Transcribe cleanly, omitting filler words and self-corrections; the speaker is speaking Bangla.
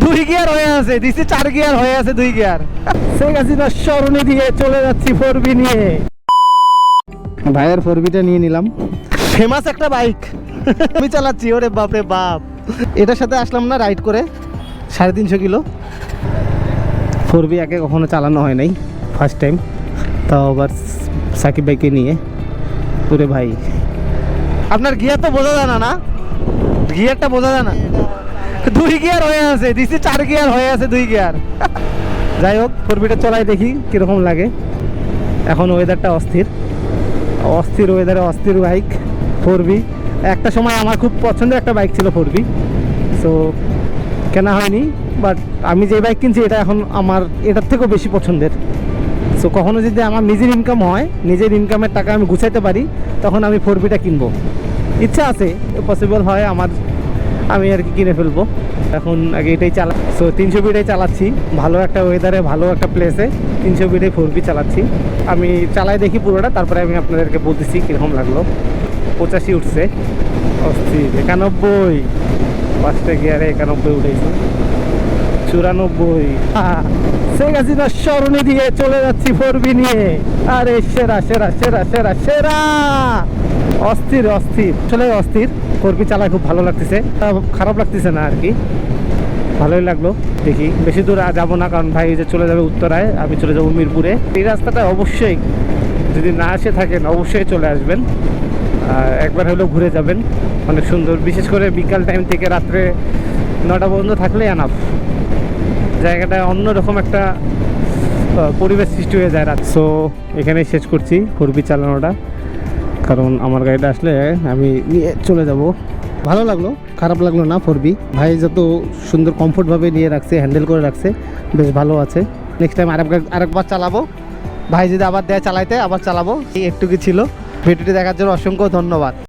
দুই গিয়ার হয়ে আছে, দিছি 4 গিয়ার হয়ে আছে 2 গিয়ার। শেখ হাসিনার স্মরণে দিয়ে চলে যাচ্ছি 4B নিয়ে। ভাইয়ের 4Bটা নিয়ে নিলাম, ফেমাস একটা বাইক আমি চালাচ্ছি। ওরে বাপরে বাপ, এটার সাথে আসলাম না রাইড করে 350 কিলো। 4B আগে কখনো চালানো হয় নাই, ফার্স্ট টাইম, তাও আবার সাকিব বাইকে নিয়ে। ওরে ভাই, আপনার গিয়ার তো বোঝা যায় না, না গিয়ারটা বোঝা যায় না। 2 গিয়ার হয়ে আছে, দিছি 4 গিয়ার হয়ে আছে 2 গিয়ার। যাই হোক, 4Bটা চলাই দেখি কীরকম লাগে। এখন ওয়েদারটা অস্থির, অস্থির ওয়েদারে অস্থির বাইক 4B। একটা সময় আমার খুব পছন্দের একটা বাইক ছিল 4B, সো কেনা হয়নি। বাট আমি যে বাইক কিনছি এটা এখন আমার এটার থেকেও বেশি পছন্দের। সো কখনো যদি আমার নিজের ইনকাম হয়, নিজের ইনকামের টাকা আমি গুছাইতে পারি, তখন আমি 4Bটা কিনবো। ইচ্ছা আছে, পসিবল হয় আমার, আমি আর কি কিনে ফেলবো। এখন আগে এটাই চালা, সো 300বিটাই চালাচ্ছি। ভালো একটা ওয়েদারে, ভালো একটা প্লেসে 300বিটাই 4B চালাচ্ছি। আমি চালাই দেখি পুরোটা, তারপরে আমি আপনাদেরকে বলতেছি কীরকম লাগলো। 85 উঠছে, অস্থির। 91, 5টা গিয়ারে 91 উঠেছে। 94। শেখ হাসিনার স্মরণে দিয়ে চলে যাচ্ছি 4B নিয়ে। আরে সেরা সেরা সেরা সেরা সেরা, অস্থির অস্থির, আসলে অস্থির। 4B চালায় খুব ভালো লাগতেছে, খারাপ লাগতেছে না আর কি, ভালোই লাগলো। দেখি বেশি দূর যাবো না, কারণ ভাই যে চলে যাবে উত্তরায়, আমি চলে যাবো মিরপুরে। এই রাস্তাটা অবশ্যই যদি না এসে থাকেন অবশ্যই চলে আসবেন, একবার হলেও ঘুরে যাবেন। অনেক সুন্দর, বিশেষ করে বিকাল টাইম থেকে রাত্রে 9টা পর্যন্ত থাকলে এনাফ। জায়গাটা অন্যরকম একটা পরিবেশ সৃষ্টি হয়ে যায় রাত। সো এখানেই শেষ করছি 4B চালানোটা, কারণ আমার গাড়িটা আসলে আমি নিয়ে চলে যাব। ভালো লাগলো, খারাপ লাগলো না 4B। ভাই যত সুন্দর কমফোর্টভাবে নিয়ে রাখছে, হ্যান্ডেল করে রাখছে, বেশ ভালো আছে। নেক্সট টাইম আরেকবার চালাবো, ভাই যদি আবার দেয় চালাইতে আবার চালাবো। এই একটু কি ছিল। ভিডিওটি দেখার জন্য অসংখ্য ধন্যবাদ।